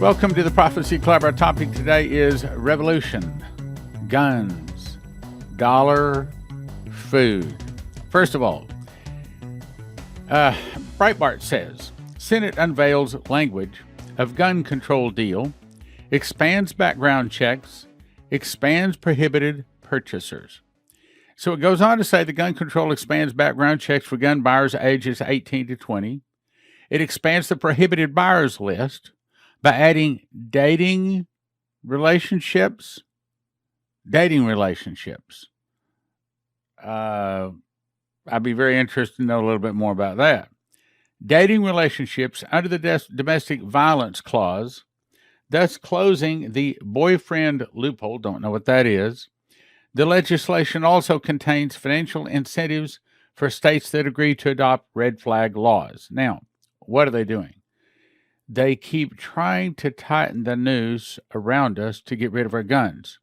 Welcome to the Prophecy Club. Our topic today is revolution, guns, dollar, food. First of all, Breitbart says, Senate unveils language of gun control deal, expands background checks, expands prohibited purchasers. So it goes on to say the gun control expands background checks for gun buyers ages 18 to 20. It expands the prohibited buyers list by adding dating relationships. I'd be very interested to know a little bit more about that. Dating relationships under the domestic violence clause, thus closing the boyfriend loophole. Don't know what that is. The legislation also contains financial incentives for states that agree to adopt red flag laws. Now, what are they doing? They keep trying to tighten the noose around us to get rid of our guns.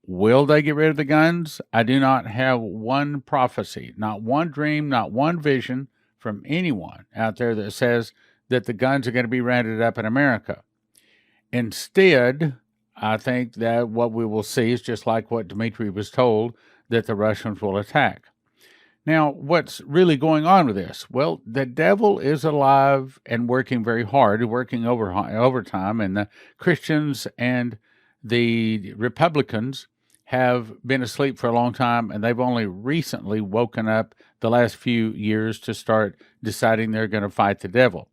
Will they get rid of the guns? I do not have one prophecy, not one dream, not one vision from anyone out there that says that the guns are going to be rounded up in America. Instead, I think that what we will see is just like what Dmitry was told, that the Russians will attack. Now, what's really going on with this? Well, the devil is alive and working very hard, working overtime, and the Christians and the Republicans have been asleep for a long time, and they've only recently woken up the last few years to start deciding they're going to fight the devil.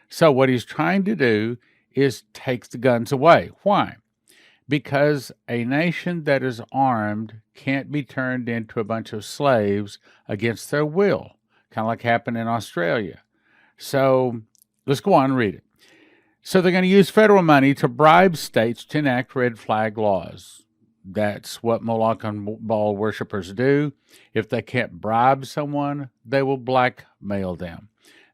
So what he's trying to do is take the guns away. Why? Because a nation that is armed can't be turned into a bunch of slaves against their will, kind of like happened in Australia. So let's go on and read it. So they're going to use federal money to bribe states to enact red flag laws. That's what Moloch and Baal worshipers do. If they can't bribe someone, they will blackmail them.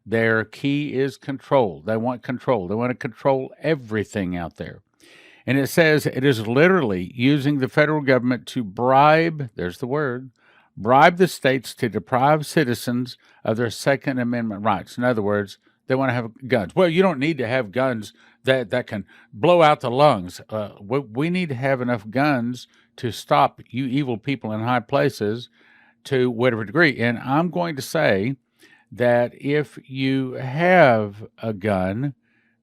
Their key is control. They want control. They want to control everything out there. And it says it is literally using the federal government to bribe, there's the word, bribe the states to deprive citizens of their Second Amendment rights. In other words, they want to have guns. Well, you don't need to have guns that can blow out the lungs. We need to have enough guns to stop you evil people in high places to whatever degree. And I'm going to say that if you have a gun,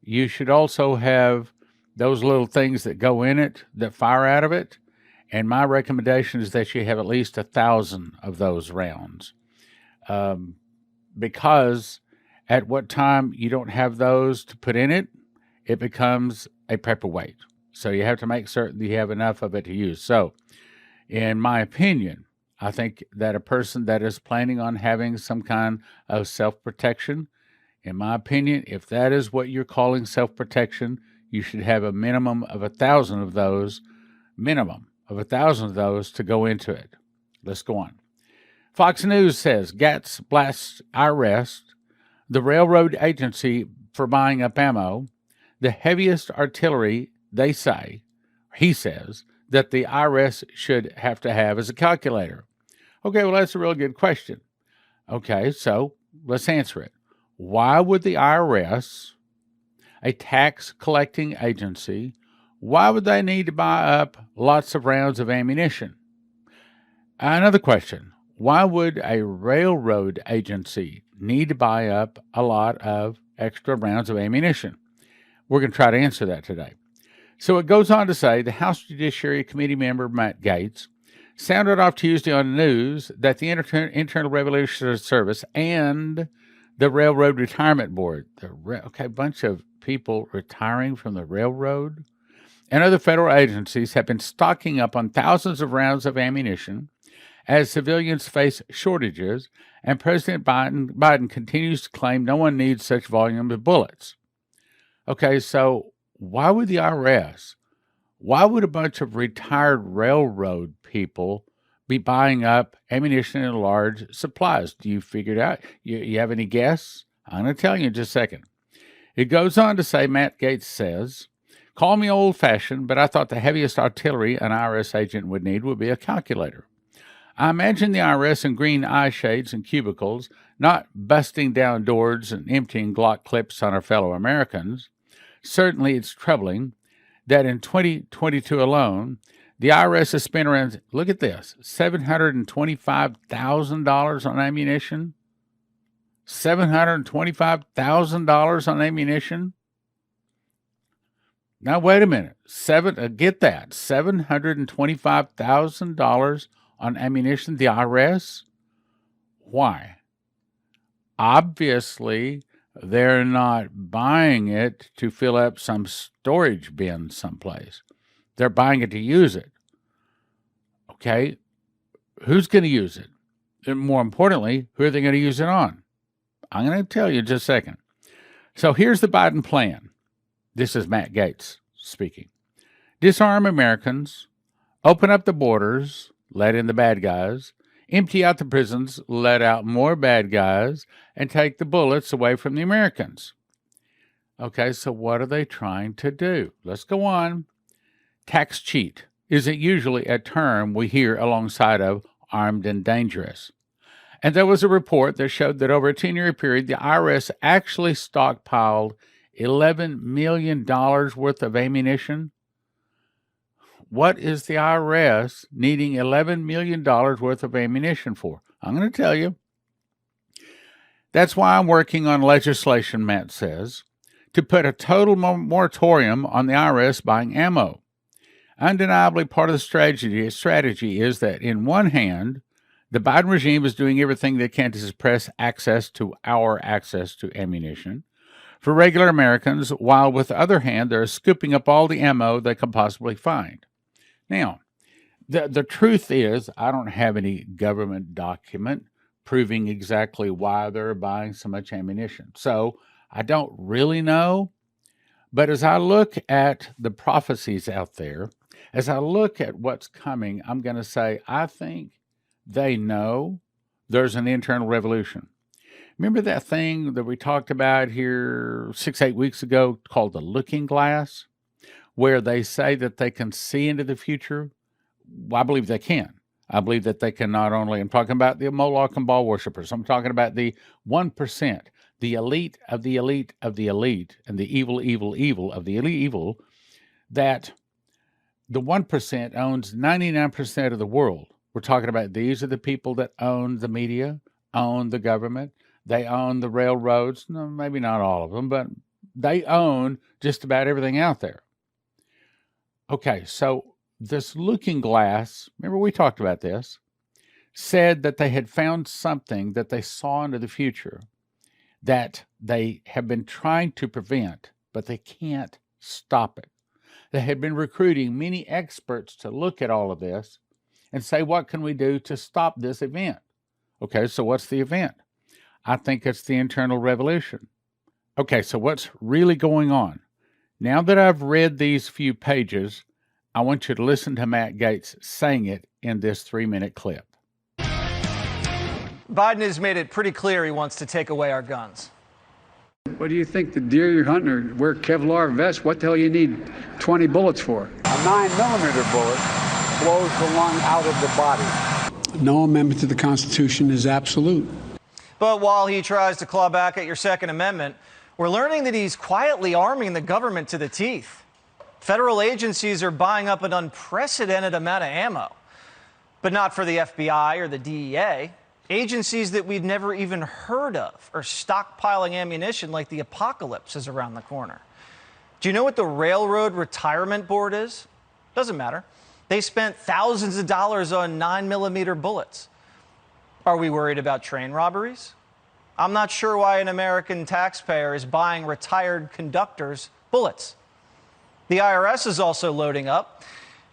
you should also have those little things that go in it, that fire out of it. And my recommendation is that you have at least 1,000 of those rounds. Because at what time you don't have those to put in it, it becomes a paperweight. So you have to make certain that you have enough of it to use. So, in my opinion, I think that a person that is planning on having some kind of self-protection, in my opinion, if that is what you're calling self-protection, you should have a minimum of 1,000 of those, to go into it. Let's go on. Fox News says Gaetz blasts IRS, the railroad agency, for buying up ammo, the heaviest artillery, he says, that the IRS should have to have is a calculator. Okay, well, that's a real good question. Okay, so let's answer it. Why would the IRS, a tax collecting agency, why would they need to buy up lots of rounds of ammunition? Another question. Why would a railroad agency need to buy up a lot of extra rounds of ammunition? We're going to try to answer that today. So it goes on to say the House Judiciary Committee member Matt Gaetz sounded off Tuesday on the news that the Internal Revenue Service and the Railroad Retirement Board, a bunch of people retiring from the railroad, and other federal agencies have been stocking up on thousands of rounds of ammunition as civilians face shortages, and President Biden continues to claim no one needs such volume of bullets. Okay, so why would the IRS, why would a bunch of retired railroad people be buying up ammunition in large supplies? Do you figure it out? You have any guess? I'm going to tell you in just a second. It goes on to say, Matt Gaetz says, call me old-fashioned, but I thought the heaviest artillery an IRS agent would need would be a calculator. I imagine the IRS in green eye shades and cubicles, not busting down doors and emptying Glock clips on our fellow Americans. Certainly, it's troubling that in 2022 alone, the IRS has spent around, look at this, $725,000 on ammunition. $725,000 on ammunition. Now, wait a minute. Get that. $725,000 on ammunition, the IRS? Why? Obviously, they're not buying it to fill up some storage bin someplace. They're buying it to use it. Okay? Who's going to use it? And more importantly, who are they going to use it on? I'm going to tell you in just a second. So here's the Biden plan. This is Matt Gaetz speaking. Disarm Americans, open up the borders, let in the bad guys, empty out the prisons, let out more bad guys, and take the bullets away from the Americans. Okay, so what are they trying to do? Let's go on. Tax cheat isn't usually a term we hear alongside of armed and dangerous. And there was a report that showed that over a 10-year period, the IRS actually stockpiled $11 million worth of ammunition. What is the IRS needing $11 million worth of ammunition for? I'm going to tell you. That's why I'm working on legislation, Matt says, to put a total moratorium on the IRS buying ammo. Undeniably, part of the strategy is that, in one hand, the Biden regime is doing everything they can to suppress access to ammunition for regular Americans, while with the other hand, they're scooping up all the ammo they can possibly find. Now, the truth is, I don't have any government document proving exactly why they're buying so much ammunition. So I don't really know. But as I look at the prophecies out there, as I look at what's coming, I'm going to say, I think they know there's an internal revolution. Remember that thing that we talked about here 6-8 weeks ago called the looking glass, where they say that they can see into the future? Well, I believe they can. I believe that they can not only, I'm talking about the Moloch and Baal worshipers, I'm talking about the 1%, the elite of the elite of the elite, and the evil of the elite evil, that the 1% owns 99% of the world. We're talking about these are the people that own the media, own the government, they own the railroads. No, maybe not all of them, but they own just about everything out there. Okay, so this looking glass, remember we talked about this, said that they had found something that they saw into the future that they have been trying to prevent, but they can't stop it. They had been recruiting many experts to look at all of this and say, what can we do to stop this event? Okay, so what's the event? I think it's the internal revolution. Okay, so what's really going on? Now that I've read these few pages, I want you to listen to Matt Gaetz saying it in this 3-minute clip. Biden has made it pretty clear he wants to take away our guns. What do you think, the deer you're hunting or wear Kevlar vest? What the hell you need 20 bullets for? A 9mm bullet blows the lung out of the body. No amendment to the Constitution is absolute. But while he tries to claw back at your Second Amendment, we're learning that he's quietly arming the government to the teeth. Federal agencies are buying up an unprecedented amount of ammo, but not for the FBI or the DEA. Agencies that we've never even heard of are stockpiling ammunition like the apocalypse is around the corner. Do you know what the Railroad Retirement Board is? Doesn't matter. They spent thousands of dollars on 9mm bullets. Are we worried about train robberies? I'm not sure why an American taxpayer is buying retired conductors' bullets. The IRS is also loading up.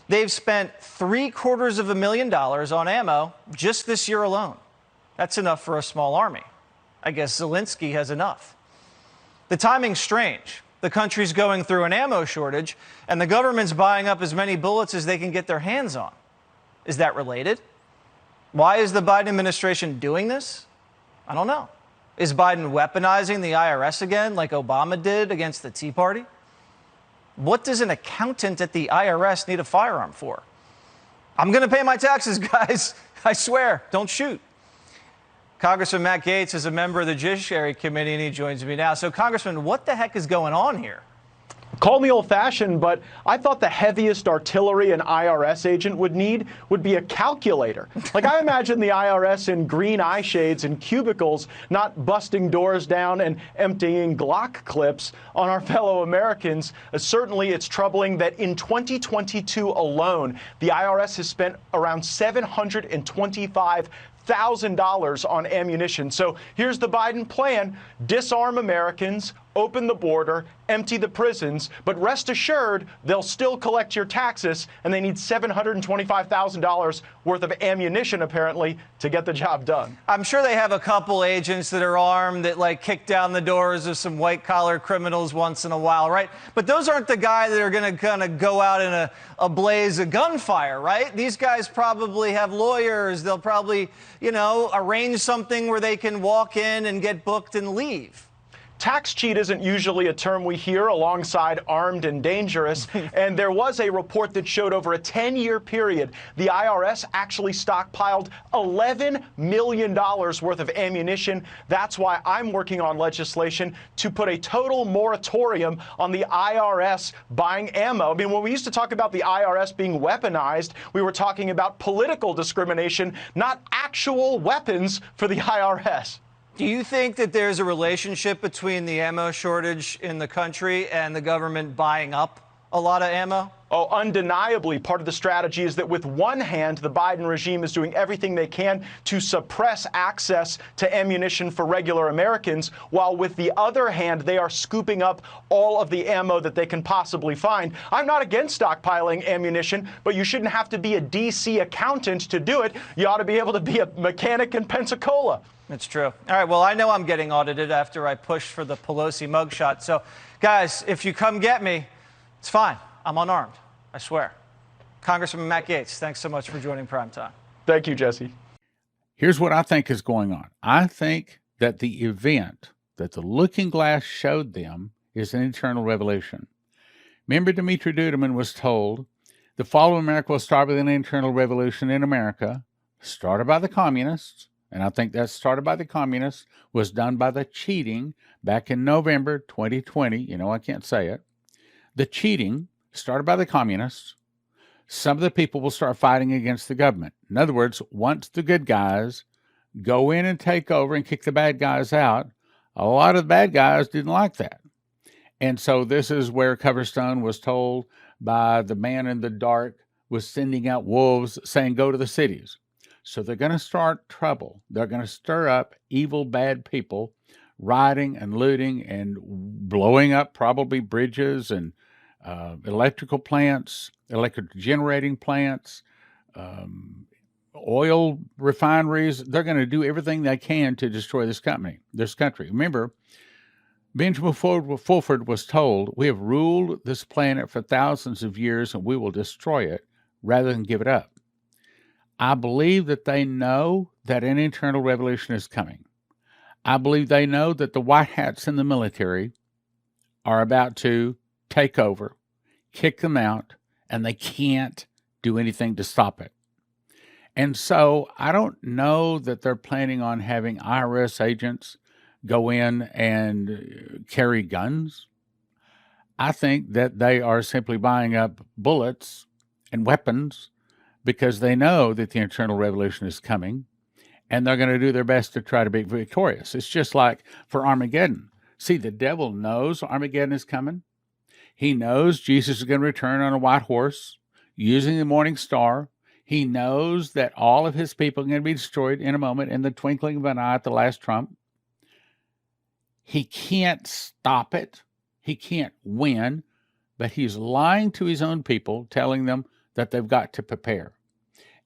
They've spent $750,000 on ammo just this year alone. That's enough for a small army. I guess Zelensky has enough. The timing's strange. The country's going through an ammo shortage, and the government's buying up as many bullets as they can get their hands on. Is that related? Why is the Biden administration doing this? I don't know. Is Biden weaponizing the IRS again like Obama did against the Tea Party? What does an accountant at the IRS need a firearm for? I'm going to pay my taxes, guys. I swear. Don't shoot. Congressman Matt Gaetz is a member of the Judiciary Committee, and he joins me now. So, Congressman, what the heck is going on here? Call me old-fashioned, but I thought the heaviest artillery an IRS agent would need would be a calculator. Like, I imagine the IRS in green eye shades and cubicles, not busting doors down and emptying Glock clips on our fellow Americans. Certainly, it's troubling that in 2022 alone, the IRS has spent around $725,000 on ammunition. So here's the Biden plan: disarm Americans, open the border, empty the prisons, but rest assured they'll still collect your taxes, and they need $725,000 worth of ammunition, apparently, to get the job done. I'm sure they have a couple agents that are armed that like kick down the doors of some white-collar criminals once in a while, right? But those aren't the guys that are going to kind of go out in a blaze of gunfire, right? These guys probably have lawyers. They'll probably, arrange something where they can walk in and get booked and leave. Tax cheat isn't usually a term we hear alongside armed and dangerous, and there was a report that showed over a 10-year period, the IRS actually stockpiled $11 million worth of ammunition. That's why I'm working on legislation to put a total moratorium on the IRS buying ammo. I mean, when we used to talk about the IRS being weaponized, we were talking about political discrimination, not actual weapons for the IRS. Do you think that there's a relationship between the ammo shortage in the country and the government buying up a lot of ammo? Oh, undeniably, part of the strategy is that with one hand, the Biden regime is doing everything they can to suppress access to ammunition for regular Americans, while with the other hand, they are scooping up all of the ammo that they can possibly find. I'm not against stockpiling ammunition, but you shouldn't have to be a D.C. accountant to do it. You ought to be able to be a mechanic in Pensacola. It's true. All right, well, I know I'm getting audited after I pushed for the Pelosi mugshot. So, guys, if you come get me, it's fine. I'm unarmed. I swear. Congressman Matt Gaetz, thanks so much for joining Primetime. Thank you, Jesse. Here's what I think is going on. I think that the event that the looking glass showed them is an internal revolution. Remember, Dmitry Duduman was told the fall of America will start with an internal revolution in America, started by the communists. And I think that started by the communists, was done by the cheating back in November 2020. I can't say it. The cheating started by the communists. Some of the people will start fighting against the government. In other words, once the good guys go in and take over and kick the bad guys out, a lot of the bad guys didn't like that. And so this is where Coverstone was told by the man in the dark was sending out wolves saying, go to the cities. So they're going to start trouble. They're going to stir up evil, bad people, rioting and looting and blowing up probably bridges and electrical plants, electric generating plants, oil refineries. They're going to do everything they can to destroy this country. Remember, Benjamin Fulford was told, we have ruled this planet for thousands of years and we will destroy it rather than give it up. I believe that they know that an internal revolution is coming. I believe they know that the white hats in the military are about to take over, kick them out, and they can't do anything to stop it. And so I don't know that they're planning on having IRS agents go in and carry guns. I think that they are simply buying up bullets and weapons because they know that the internal revolution is coming, and they're going to do their best to try to be victorious. It's just like for Armageddon. See, the devil knows Armageddon is coming. He knows Jesus is going to return on a white horse using the morning star. He knows that all of his people are going to be destroyed in a moment in the twinkling of an eye at the last trump. He can't stop it. He can't win, but he's lying to his own people, telling them that they've got to prepare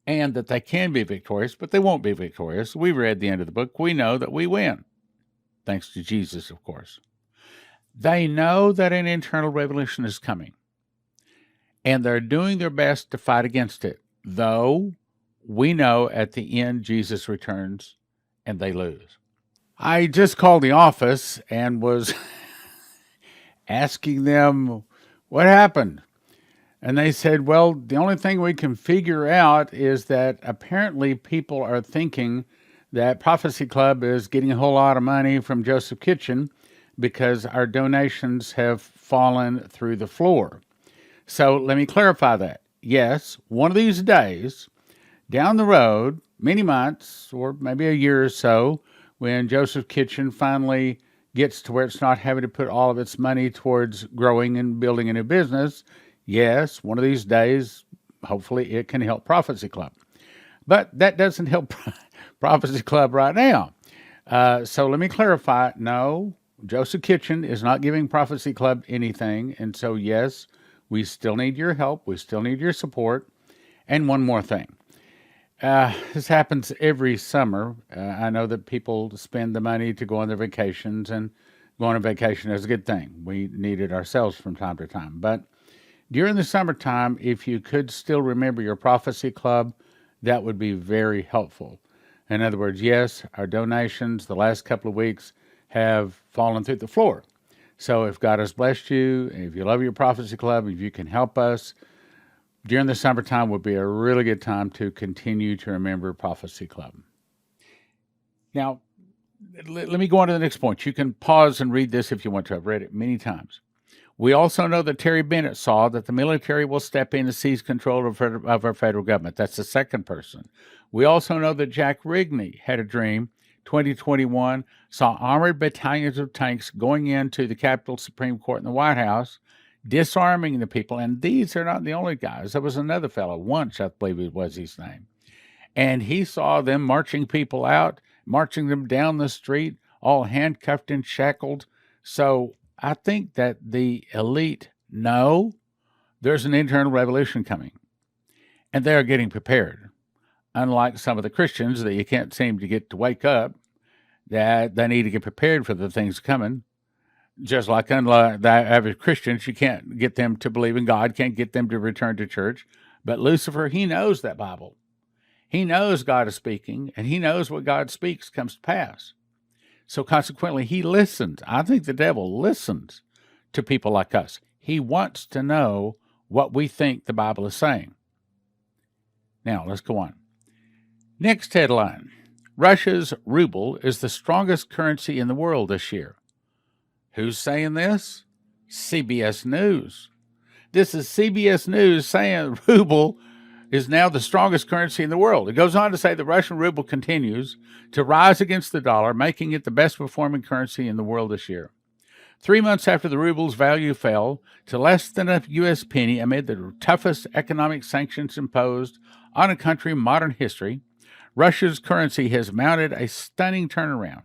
and that they can be victorious, but they won't be victorious. We read the end of the book. We know that we win, thanks to Jesus, of course. They know that an internal revolution is coming, and they're doing their best to fight against it, though we know at the end Jesus returns and they lose. I just called the office and was asking them what happened. And they said, well, the only thing we can figure out is that apparently people are thinking that Prophecy Club is getting a whole lot of money from Joseph Kitchen because our donations have fallen through the floor. So let me clarify that. Yes, one of these days, down the road, many months or maybe a year or so, when Joseph Kitchen finally gets to where it's not having to put all of its money towards growing and building a new business, yes, one of these days, hopefully it can help Prophecy Club. But that doesn't help Prophecy Club right now. So let me clarify. No, Joseph Kitchen is not giving Prophecy Club anything. And so, yes, we still need your help. We still need your support. And one more thing. This happens every summer. I know that people spend the money to go on their vacations, and going on vacation is a good thing. We need it ourselves from time to time. But during the summertime, if you could still remember your Prophecy Club, that would be very helpful. In other words, yes, our donations the last couple of weeks have fallen through the floor. So if God has blessed you, if you love your Prophecy Club, if you can help us, during the summertime would be a really good time to continue to remember Prophecy Club. Now, let me go on to the next point. You can pause and read this if you want to. I've read it many times. We also know that Terry Bennett saw that the military will step in and seize control of our federal government. That's the second person. We also know that Jack Rigney had a dream, 2021, saw armored battalions of tanks going into the Capitol Supreme Court and the White House, disarming the people. And these are not the only guys. There was another fellow, Wunsch, I believe it was his name. And he saw them marching people out, marching them down the street, all handcuffed and shackled. So I think that the elite know there's an internal revolution coming, and they are getting prepared. Unlike some of the Christians that you can't seem to get to wake up, that they need to get prepared for the things coming. Just like unlike the average Christians, you can't get them to believe in God, can't get them to return to church. But Lucifer, he knows that Bible. He knows God is speaking, and he knows what God speaks comes to pass. So consequently, he listens. I think the devil listens to people like us. He wants to know what we think the Bible is saying. Now, let's go on. Next headline. Russia's ruble is the strongest currency in the world this year. Who's saying this? CBS News. This is CBS News saying ruble is now the strongest currency in the world. It goes on to say the Russian ruble continues to rise against the dollar, making it the best performing currency in the world this year. 3 months after the ruble's value fell to less than a U.S. penny amid the toughest economic sanctions imposed on a country in modern history, Russia's currency has mounted a stunning turnaround.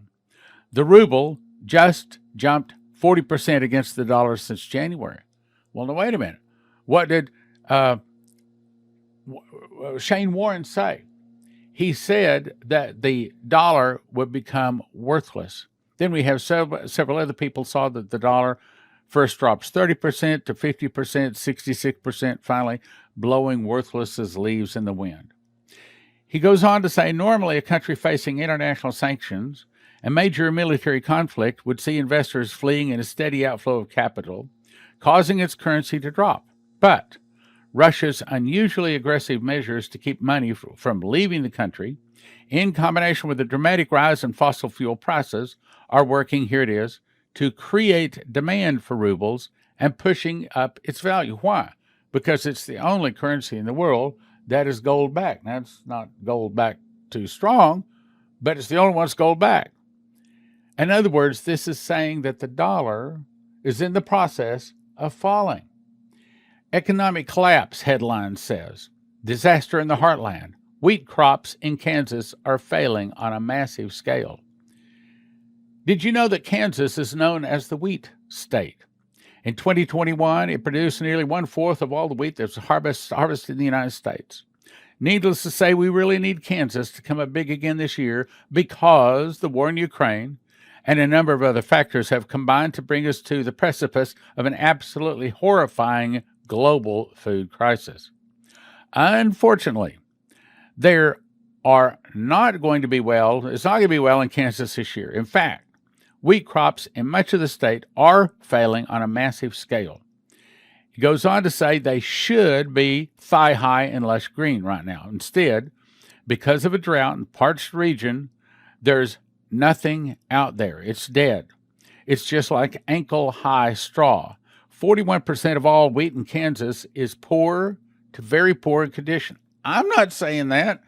The ruble just jumped 40% against the dollar since January. Well, now, wait a minute. What did Shane Warren say? He said that the dollar would become worthless. Then we have several other people saw that the dollar first drops 30% to 50%, 66%, finally blowing worthless as leaves in the wind. He goes on to say, normally a country facing international sanctions and major military conflict would see investors fleeing in a steady outflow of capital, causing its currency to drop. But Russia's unusually aggressive measures to keep money from leaving the country, in combination with the dramatic rise in fossil fuel prices, are working, here it is, to create demand for rubles and pushing up its value. Why? Because it's the only currency in the world that is gold backed. Now, it's not gold backed too strong, but it's the only one that's gold backed. In other words, this is saying that the dollar is in the process of falling. Economic collapse, headline says. Disaster in the heartland. Wheat crops in Kansas are failing on a massive scale. Did you know that Kansas is known as the wheat state? In 2021, it produced nearly 1/4 of all the wheat that was harvested in the United States. Needless to say, we really need Kansas to come up big again this year because the war in Ukraine and a number of other factors have combined to bring us to the precipice of an absolutely horrifying global food crisis. Unfortunately, there are not going to be it's not going to be well in Kansas this year. In fact, wheat crops in much of the state are failing on a massive scale. He goes on to say they should be thigh-high and lush green right now. Instead, because of a drought in parched region, there's nothing out there. It's dead. It's just like ankle-high straw. 41% of all wheat in Kansas is poor to very poor condition. I'm not saying that.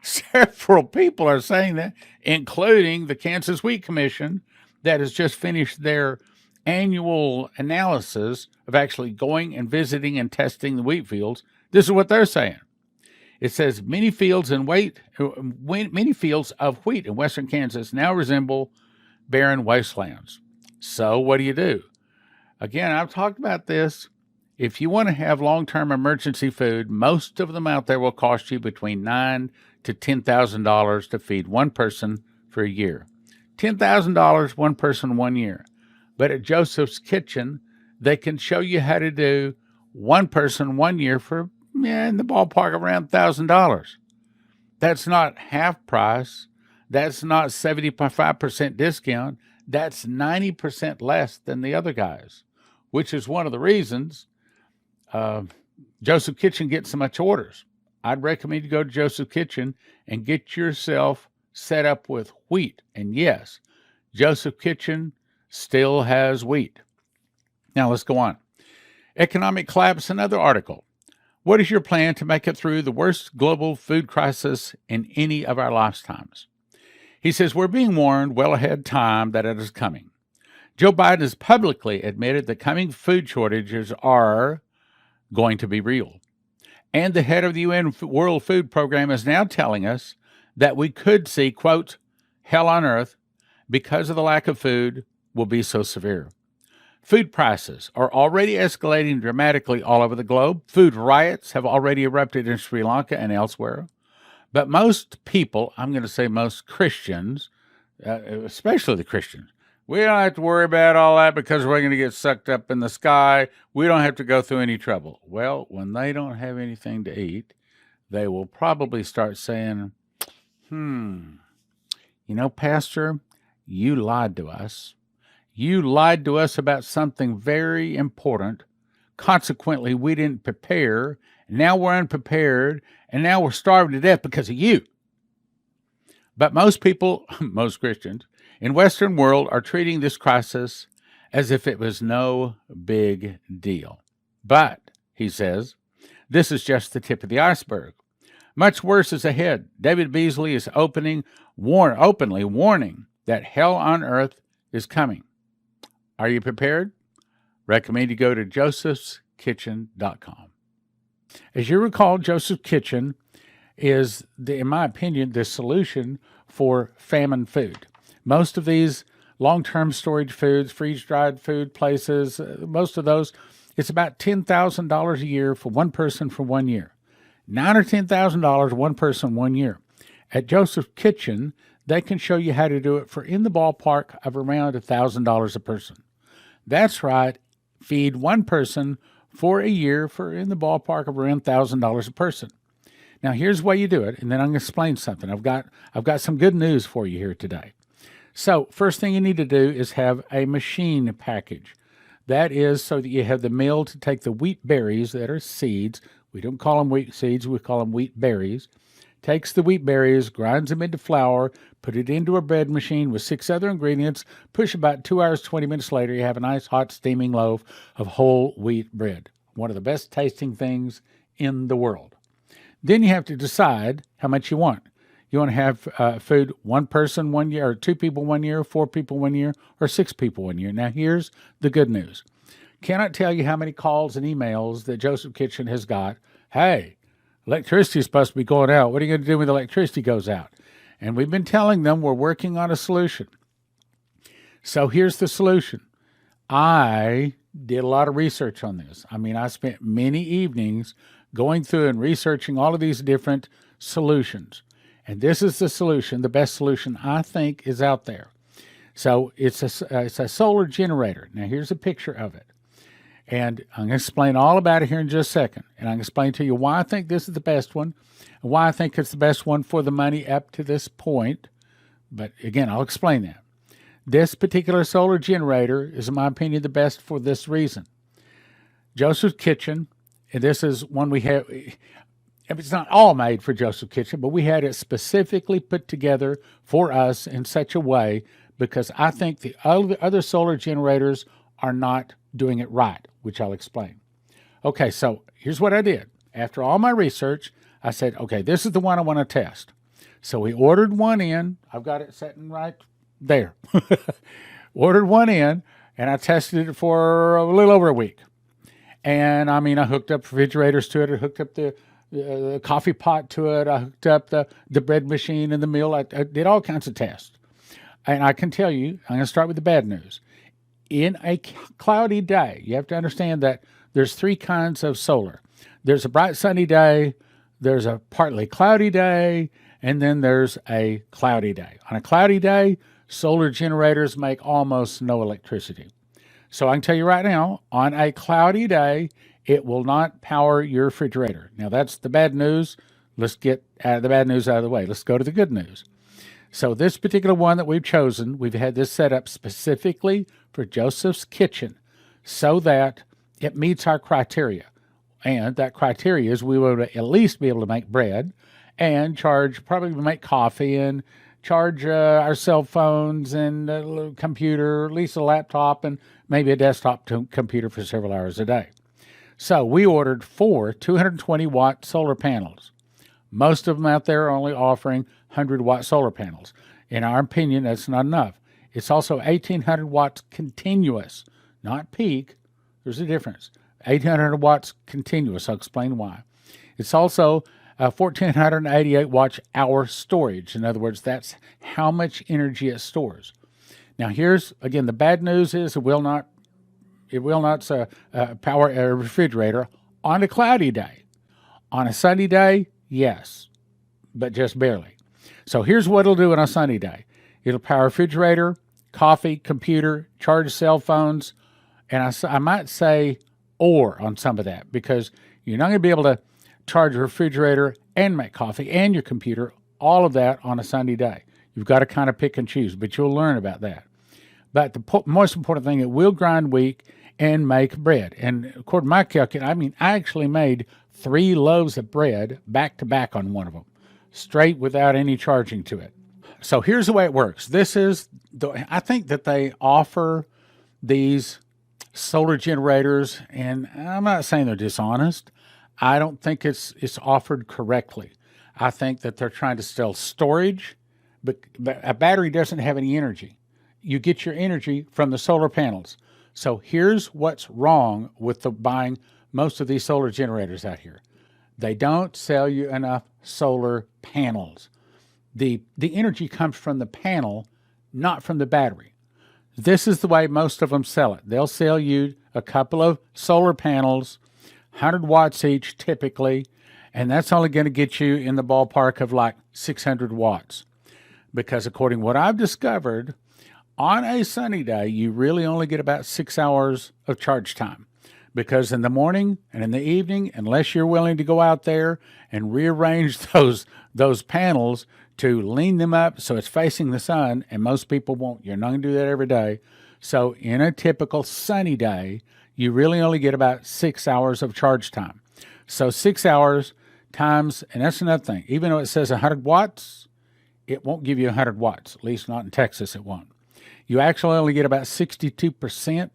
Several people are saying that, including the Kansas Wheat Commission that has just finished their annual analysis of actually going and visiting and testing the wheat fields. This is what they're saying. It says many fields of wheat in western Kansas now resemble barren wastelands. So what do? Again, I've talked about this. If you want to have long-term emergency food, most of them out there will cost you between $9,000 to $10,000 to feed one person for a year. $10,000 one person 1 year. But at Joseph's Kitchen, they can show you how to do one person 1 year for in the ballpark of around $1,000. That's not half price. That's not 75% discount. That's 90% less than the other guys, which is one of the reasons Joseph Kitchen gets so much orders. I'd recommend you go to Joseph Kitchen and get yourself set up with wheat. And yes, Joseph Kitchen still has wheat. Now let's go on. Economic collapse, another article. What is your plan to make it through the worst global food crisis in any of our lifetimes? He says, we're being warned well ahead of time that it is coming. Joe Biden has publicly admitted that coming food shortages are going to be real. And the head of the UN World Food Program is now telling us that we could see, quote, hell on earth because of the lack of food will be so severe. Food prices are already escalating dramatically all over the globe. Food riots have already erupted in Sri Lanka and elsewhere. But most people, I'm going to say most Christians, especially the Christians, we don't have to worry about all that because we're going to get sucked up in the sky. We don't have to go through any trouble. Well, when they don't have anything to eat, they will probably start saying, Pastor, you lied to us. You lied to us about something very important. Consequently, we didn't prepare. Now we're unprepared, and now we're starving to death because of you. But most people, most Christians, in Western world are treating this crisis as if it was no big deal. But, he says, this is just the tip of the iceberg. Much worse is ahead. David Beasley is openly warning that hell on earth is coming. Are you prepared? Recommend you go to josephskitchen.com. As you recall, Joseph's Kitchen is, in my opinion, the solution for famine food. Most of these long-term storage foods, freeze-dried food places, most of those, it's about $10,000 a year for one person for 1 year. $9,000 or $10,000 one person 1 year. At Joseph's Kitchen, they can show you how to do it for in the ballpark of around $1,000 a person. That's right. Feed one person for a year for in the ballpark of around $1,000 a person. Now, here's the way you do it, and then I'm going to explain something. I've got some good news for you here today. So, first thing you need to do is have a machine package. That is so that you have the mill to take the wheat berries that are seeds. We don't call them wheat seeds, we call them wheat berries. Takes the wheat berries, grinds them into flour, put it into a bread machine with 6 other ingredients, push about 2 hours, 20 minutes later, you have a nice hot steaming loaf of whole wheat bread. One of the best tasting things in the world. Then you have to decide how much you want. You want to have food one person 1 year, or 2 people 1 year, 4 people 1 year, or 6 people 1 year. Now here's the good news. Cannot tell you how many calls and emails that Joseph Kitchen has got. Hey, electricity is supposed to be going out. What are you going to do when the electricity goes out? And we've been telling them we're working on a solution. So here's the solution. I did a lot of research on this. I spent many evenings going through and researching all of these different solutions. And this is the solution, the best solution I think is out there. So it's a solar generator. Now here's a picture of it. And I'm going to explain all about it here in just a second. And I'm going to explain to you why I think this is the best one and why I think it's the best one for the money up to this point. But again, I'll explain that. This particular solar generator is, in my opinion, the best for this reason. Joseph's Kitchen, and this is one we have, it's not all made for Joseph's Kitchen, but we had it specifically put together for us in such a way because I think the other solar generators are not doing it right, which I'll explain. Okay, so here's what I did. After all my research, I said, okay, this is the one I want to test. So we ordered one in. I've got it sitting right there. Ordered one in, and I tested it for a little over a week. And I mean, I hooked up refrigerators to it. I hooked up the coffee pot to it. I hooked up the bread machine and the mill. I did all kinds of tests. And I can tell you, I'm going to start with the bad news. In a cloudy day, you have to understand that there's three kinds of solar. There's a bright sunny day, there's a partly cloudy day, and then there's a cloudy day. On a cloudy day, solar generators make almost no electricity. So I can tell you right now, on a cloudy day, it will not power your refrigerator. Now that's the bad news. Let's get the bad news out of the way. Let's go to the good news. So this particular one that we've chosen, we've had this set up specifically for Joseph's Kitchen so that it meets our criteria. And that criteria is we will at least be able to make bread and probably make coffee and charge our cell phones and a computer, at least a laptop and maybe a desktop computer for several hours a day. So we ordered 4 220-watt solar panels. Most of them out there are only offering 100-watt solar panels. In our opinion, that's not enough. It's also 1,800 watts continuous, not peak. There's a difference. 1,800 watts continuous. I'll explain why. It's also 1,488 watt-hour storage. In other words, that's how much energy it stores. Now, here's, again, the bad news is it will not power a refrigerator on a cloudy day. On a sunny day, yes, but just barely. So here's what it'll do on a sunny day. It'll power a refrigerator, coffee, computer, charge cell phones, and I might say or on some of that because you're not going to be able to charge a refrigerator and make coffee and your computer, all of that on a sunny day. You've got to kind of pick and choose, but you'll learn about that. But the most important thing, it will grind wheat and make bread. And according to my calculation, I actually made 3 loaves of bread back to back on one of them, straight without any charging to it. So here's the way it works. I think that they offer these solar generators, and I'm not saying they're dishonest. I don't think it's offered correctly. I think that they're trying to sell storage, but a battery doesn't have any energy. You get your energy from the solar panels. So here's what's wrong with buying most of these solar generators out here. They don't sell you enough solar panels. The energy comes from the panel, not from the battery. This is the way most of them sell it. They'll sell you a couple of solar panels, 100 watts each typically, and that's only going to get you in the ballpark of like 600 watts. Because according to what I've discovered, on a sunny day, you really only get about 6 hours of charge time. Because in the morning and in the evening, unless you're willing to go out there and rearrange those panels to lean them up so it's facing the sun, and most people won't. You're not going to do that every day. So in a typical sunny day, you really only get about 6 hours of charge time. So 6 hours times, and that's another thing, even though it says 100 watts, it won't give you 100 watts, at least not in Texas it won't. You actually only get about 62%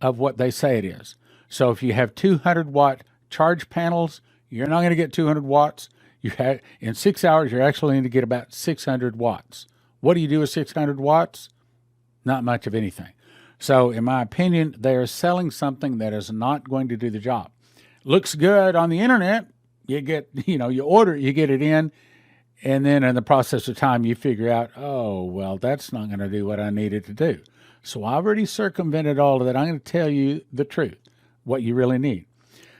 of what they say it is. So if you have 200-watt charge panels, you're not going to get 200 watts. In 6 hours, you're actually going to get about 600 watts. What do you do with 600 watts? Not much of anything. So in my opinion, they are selling something that is not going to do the job. Looks good on the internet. You order it, you get it in, and then in the process of time, you figure out, oh, well, that's not going to do what I needed to do. So I already circumvented all of that. I'm going to tell you the truth, what you really need.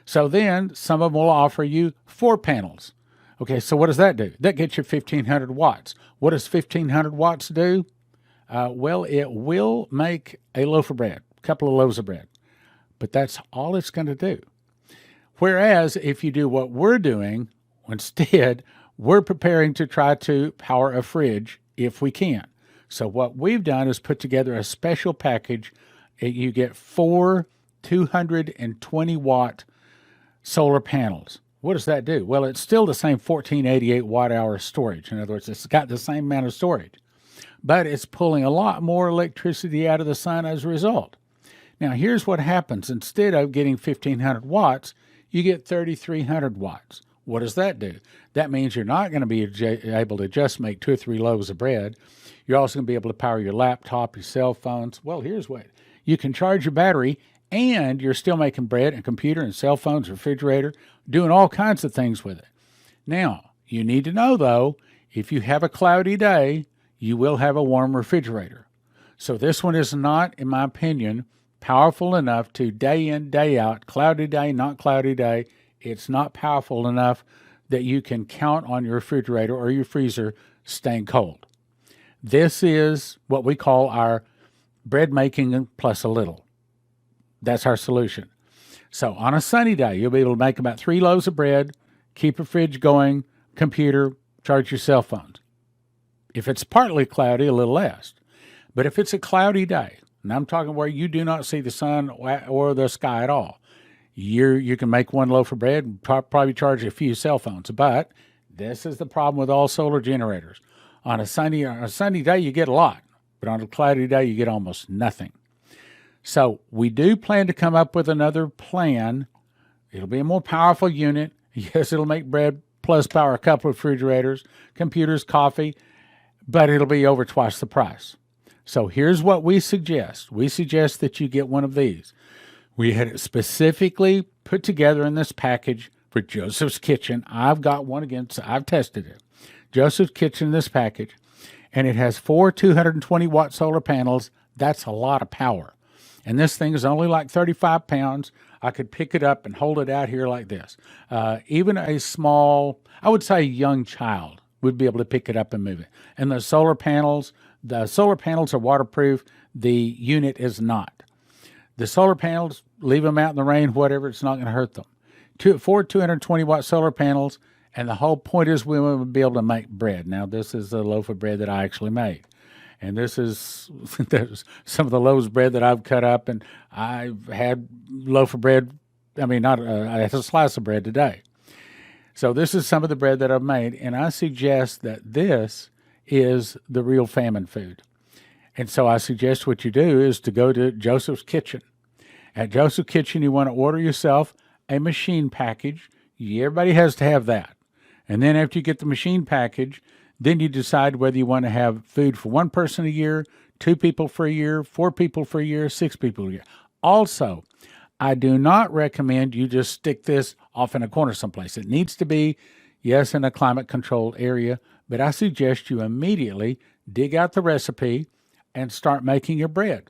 So then some of them will offer you 4 panels. Okay, so what does that do? That gets you 1,500 watts. What does 1,500 watts do? Well, it will make a loaf of bread, a couple of loaves of bread. But that's all it's going to do. Whereas if you do what we're doing, instead, we're preparing to try to power a fridge if we can. So what we've done is put together a special package. You get 4 220-watt solar panels. What does that do? Well, it's still the same 1488 watt-hour storage. In other words, it's got the same amount of storage. but it's pulling a lot more electricity out of the sun as a result. Now, here's what happens. Instead of getting 1,500 watts, you get 3,300 watts. What does that do? That means you're not going to be able to just make 2 or 3 loaves of bread. You're also going to be able to power your laptop, your cell phones. Well, here's what. You can charge your battery, and you're still making bread and computer and cell phones, refrigerator, doing all kinds of things with it. Now, you need to know, though, if you have a cloudy day, you will have a warm refrigerator. So this one is not, in my opinion, powerful enough to day in, day out, cloudy day, not cloudy day. It's not powerful enough that you can count on your refrigerator or your freezer staying cold. This is what we call our bread making plus a little. That's our solution. So on a sunny day, you'll be able to make about 3 loaves of bread, keep your fridge going, computer, charge your cell phones. If it's partly cloudy, a little less. But if it's a cloudy day, and I'm talking where you do not see the sun or the sky at all, you can make 1 loaf of bread and probably charge a few cell phones. But this is the problem with all solar generators. On a sunny day, you get a lot, but on a cloudy day, you get almost nothing. So we do plan to come up with another plan. It'll be a more powerful unit. Yes, it'll make bread plus power a couple of refrigerators, computers, coffee, but it'll be over twice the price. So here's what we suggest. We suggest that you get one of these. We had it specifically put together in this package for Joseph's Kitchen. I've got one again, so I've tested it. Joseph's Kitchen, this package, and it has 4 220-watt solar panels. That's a lot of power. And this thing is only like 35 pounds. I could pick it up and hold it out here like this. Even a small, I would say young child would be able to pick it up and move it. And the solar panels are waterproof. The unit is not. The solar panels, leave them out in the rain, whatever, it's not going to hurt them. 4 220-watt solar panels, and the whole point is we will be able to make bread. Now, this is a loaf of bread that I actually made. And this is some of the loaves of bread that I've cut up, and I've had loaf of bread, I had a slice of bread today. So this is some of the bread that I've made, and I suggest that this is the real famine food. And so I suggest what you do is to go to Joseph's Kitchen. At Joseph's Kitchen, you want to order yourself a machine package. Everybody has to have that. And then after you get the machine package, then you decide whether you want to have food for 1 person a year, 2 people for a year, 4 people for a year, 6 people a year. Also, I do not recommend you just stick this off in a corner someplace. It needs to be, yes, in a climate-controlled area, but I suggest you immediately dig out the recipe and start making your bread.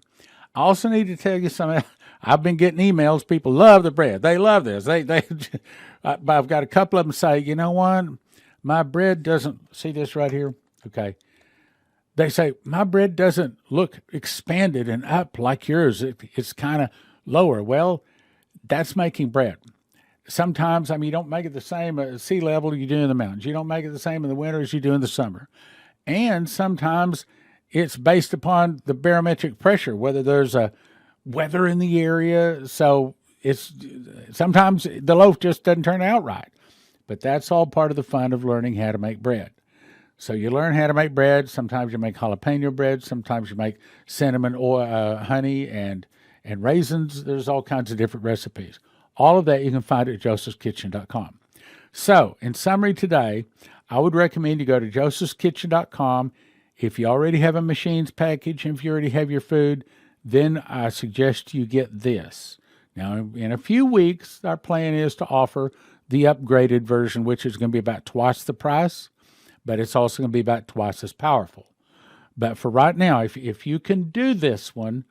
I also need to tell you something. I've been getting emails. People love the bread. They love this. I've got a couple of them say, you know what? My bread doesn't, see this right here? Okay. They say, my bread doesn't look expanded and up like yours. It's kind of lower. Well, that's making bread. Sometimes, you don't make it the same at sea level you do in the mountains. You don't make it the same in the winter as you do in the summer. And sometimes it's based upon the barometric pressure, whether there's a weather in the area. So sometimes the loaf just doesn't turn out right. But that's all part of the fun of learning how to make bread. So you learn how to make bread. Sometimes you make jalapeno bread. Sometimes you make cinnamon oil, honey, and raisins. There's all kinds of different recipes. All of that you can find at josephskitchen.com. So, in summary today, I would recommend you go to josephskitchen.com. If you already have a machines package, and if you already have your food, then I suggest you get this. Now, in a few weeks, our plan is to offer the upgraded version, which is going to be about twice the price, but it's also going to be about twice as powerful. But for right now, if you can do this one,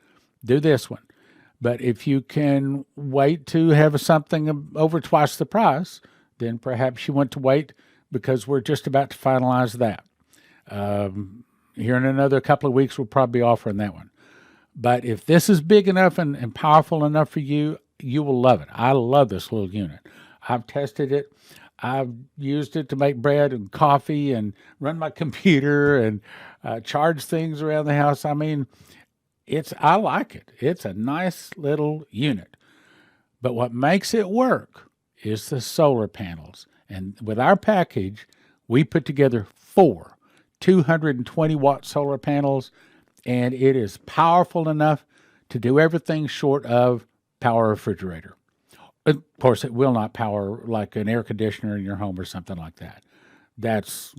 do this one. But if you can wait to have something over twice the price, then perhaps you want to wait because we're just about to finalize that. Here in another couple of weeks, we'll probably be offering that one. But if this is big enough and powerful enough for you, you will love it. I love this little unit. I've tested it. I've used it to make bread and coffee and run my computer and charge things around the house. I like it. It's a nice little unit. But what makes it work is the solar panels. And with our package, we put together 4 220 watt solar panels, and it is powerful enough to do everything short of power a refrigerator. Of course, it will not power like an air conditioner in your home or something like that. That's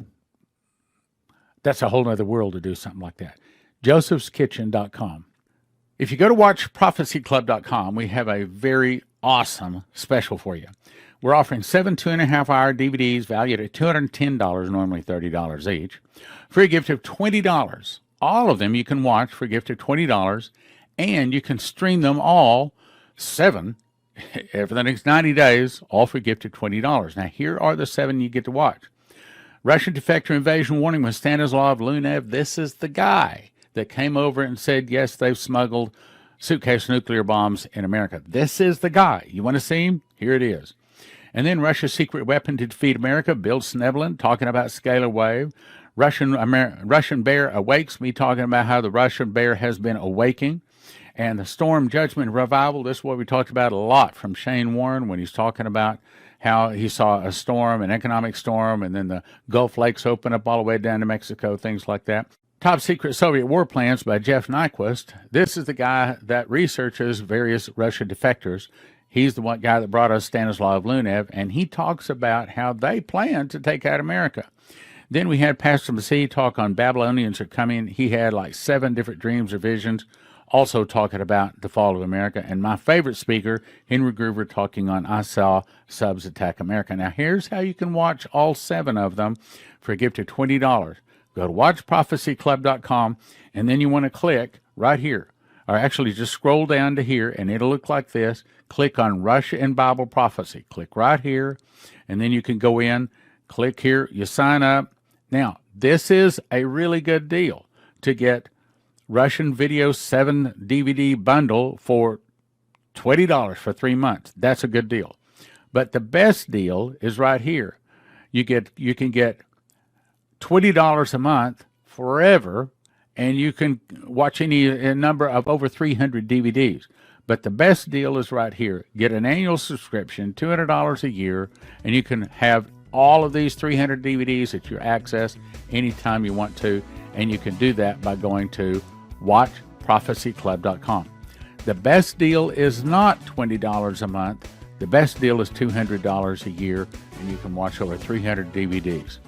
a whole other world to do something like that. josephskitchen.com. If you go to watchprophecyclub.com, we have a very awesome special for you. We're offering 7 2.5-hour DVDs valued at $210, normally $30 each, for a gift of $20. All of them you can watch for a gift of $20, and you can stream them all, 7, for the next 90 days, all for a gift of $20. Now, here are the 7 you get to watch. Russian defector invasion warning with Stanislav Lunev. This is the guy that came over and said, yes, they've smuggled suitcase nuclear bombs in America. This is the guy. You want to see him? Here it is. And then Russia's secret weapon to defeat America, Bill Snevelin, talking about scalar wave. Russian bear awakes, me talking about how the Russian bear has been awaking. And the storm judgment revival, this is what we talked about a lot from Shane Warren when he's talking about how he saw a storm, an economic storm, and then the Gulf Lakes open up all the way down to Mexico, things like that. Top Secret Soviet War Plans by Jeff Nyquist. This is the guy that researches various Russian defectors. He's the one guy that brought us Stanislav Lunev, and he talks about how they plan to take out America. Then we had Pastor Massey talk on Babylonians are coming. He had like 7 different dreams or visions, also talking about the fall of America. And my favorite speaker, Henry Groover, talking on I Saw Subs Attack America. Now, here's how you can watch all 7 of them for a gift of $20. Go to watchprophecyclub.com, and then you want to click right here. Or actually, just scroll down to here, and it'll look like this. Click on Russia and Bible Prophecy. Click right here, and then you can go in, click here, you sign up. Now, this is a really good deal to get Russian Video 7 DVD bundle for $20 for 3 months. That's a good deal. But the best deal is right here. You can get $20 a month forever, and you can watch a number of over 300 DVDs. But the best deal is right here. Get an annual subscription, $200 a year, and you can have all of these 300 DVDs at your access anytime you want to, and you can do that by going to watchprophecyclub.com. The best deal is not $20 a month. The best deal is $200 a year, and you can watch over 300 DVDs.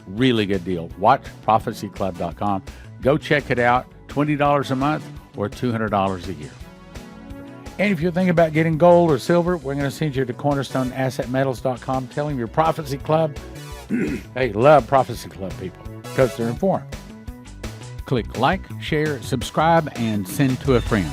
Really good deal. WatchProphecyClub.com. Go check it out. $20 a month or $200 a year. And if you're thinking about getting gold or silver, we're going to send you to CornerstoneAssetMetals.com. Tell them your Prophecy Club. They love Prophecy Club people because they're informed. Click like, share, subscribe, and send to a friend.